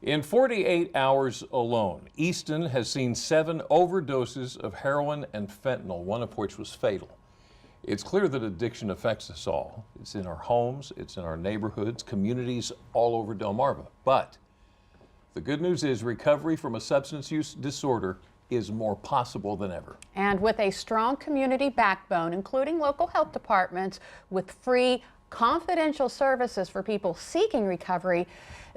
In 48 hours alone, Easton has seen 7 overdoses of heroin and fentanyl, one of which was fatal. It's clear that addiction affects us all. It's in our homes, it's in our neighborhoods, communities all over Delmarva. But the good news is recovery from a substance use disorder is more possible than ever. And with a strong community backbone, including local health departments with free confidential services for people seeking recovery,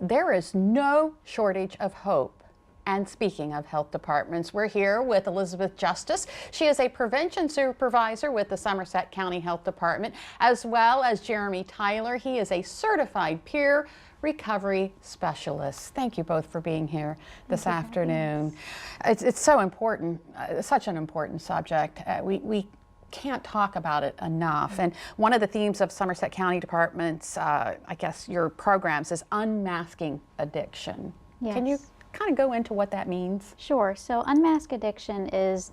there is no shortage of hope. And speaking of health departments, we're here with Elizabeth Justice. She is a prevention supervisor with the Somerset County Health Department, as well as Jeremy Tyler. He is a certified peer recovery specialist. Thank you both for being here this afternoon. It's so important, such an important subject. We can't talk about it enough. And one of the themes of Somerset County Department's, I guess, your programs is unmasking addiction. Yes. Can you kind of go into what that means? Sure. So Unmask Addiction is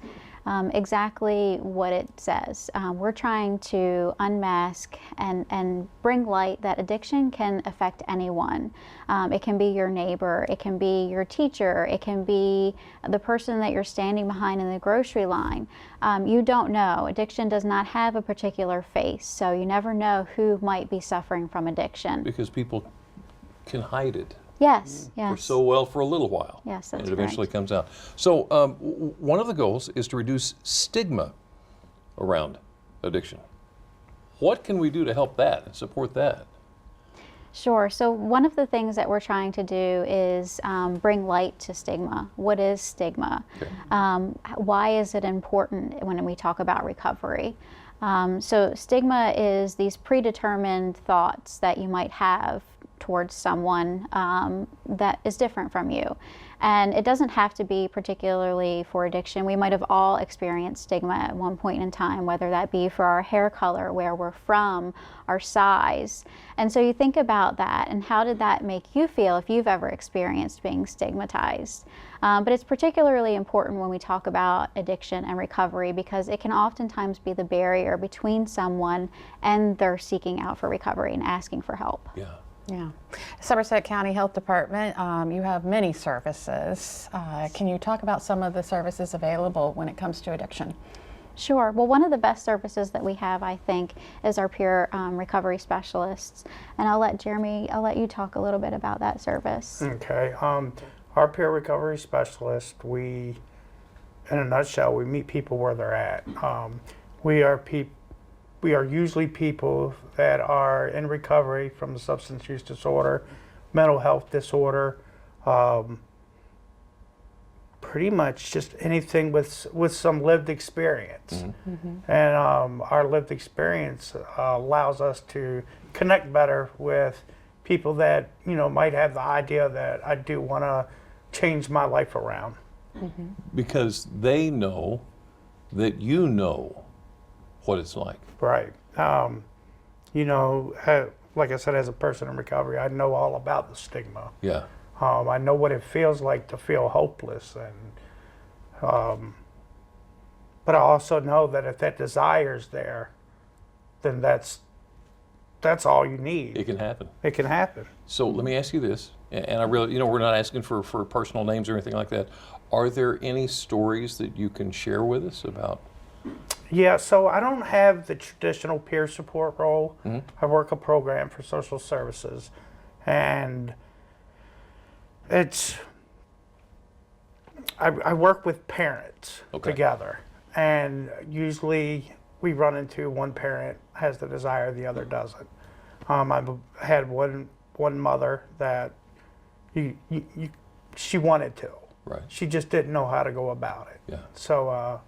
exactly what it says. We're trying to unmask and bring light that addiction can affect anyone. It can be your neighbor, it can be your teacher, it can be the person that you're standing behind in the grocery line. You don't know. Addiction does not have a particular face, so you never know who might be suffering from addiction. Because people can hide it. Yes, yes. For so well for a little while. Yes, that's and it eventually correct. comes out. So one of the goals is to reduce stigma around addiction. What can we do to help that and support that? Sure. So one of the things that we're trying to do is bring light to stigma. What is stigma? Okay. Why is it important when we talk about recovery? So stigma is these predetermined thoughts that you might have towards someone that is different from you. And it doesn't have to be particularly for addiction. We might have all experienced stigma at one point in time, whether that be for our hair color, where we're from, our size. And so you think about that and how did that make you feel if you've ever experienced being stigmatized. But it's particularly important when we talk about addiction and recovery because it can oftentimes be the barrier between someone and their seeking out for recovery and asking for help. Yeah. Yeah. Somerset County Health Department, you have many services. Can you talk about some of the services available when it comes to addiction? Sure. Well, one of the best services that we have, I think, is our peer recovery specialists. And I'll let you talk a little bit about that service. Okay. Our peer recovery specialist, in a nutshell, we meet people where they're at. We are usually people that are in recovery from a substance use disorder, mental health disorder, pretty much just anything with some lived experience. Mm-hmm. Mm-hmm. And our lived experience allows us to connect better with people that might have the idea that I do want to change my life around. Mm-hmm. Because they know that you know what it's like. Right. Like I said, as a person in recovery, I know all about the stigma. Yeah. I know what it feels like to feel hopeless, and but I also know that if that desire's there, then that's all you need. It can happen. It can happen. So let me ask you this, and I really, we're not asking for personal names or anything like that. Are there any stories that you can share with us about? Yeah, so I don't have the traditional peer support role. Mm-hmm. I work a program for social services, and I work with parents together, and usually we run into one parent has the desire, the other doesn't. I've had one mother that she wanted to. Right. She just didn't know how to go about it. Yeah. So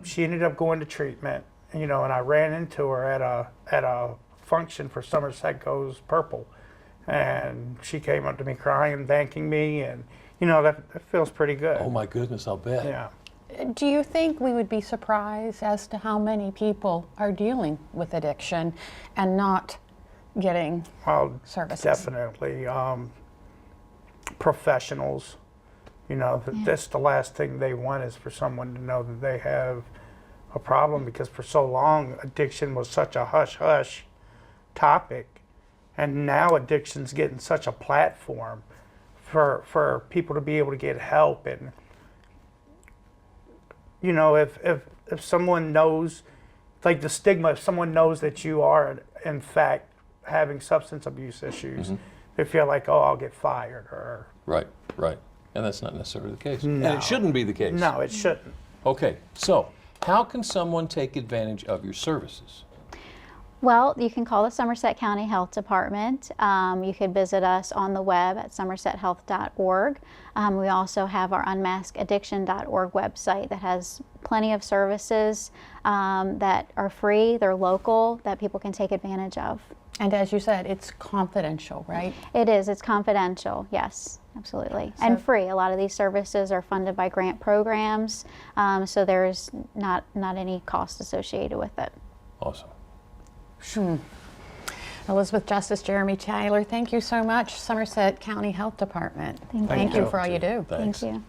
she ended up going to treatment, and I ran into her at a function for Somerset Goes Purple, and she came up to me crying, thanking me, and that feels pretty good. Oh my goodness, I'll bet. Yeah. Do you think we would be surprised as to how many people are dealing with addiction and not getting services? Definitely. Professionals, that's the last thing they want is for someone to know that they have a problem, because for so long addiction was such a hush-hush topic, And now addiction's getting such a platform for people to be able to get help. And you know, if someone knows, like the stigma, if someone knows that you are in fact having substance abuse issues, they feel like, oh, I'll get fired, or Right, right. And that's not necessarily the case. No. And it shouldn't be the case. no, it shouldn't. Okay, so how can someone take advantage of your services? Well, you can call the Somerset County Health Department. You could visit us on the web at somersethealth.org. We also have our unmaskeddiction.org website that has plenty of services that are free, they're local, that people can take advantage of. And as you said, it's confidential, right? It is, it's confidential, yes, absolutely. And free. A lot of these services are funded by grant programs, so there's not any cost associated with it. Awesome. Elizabeth Justice, Jeremy Taylor, thank you so much. Somerset County Health Department. Thank Thank you. you for all you do. Thanks. Thank you.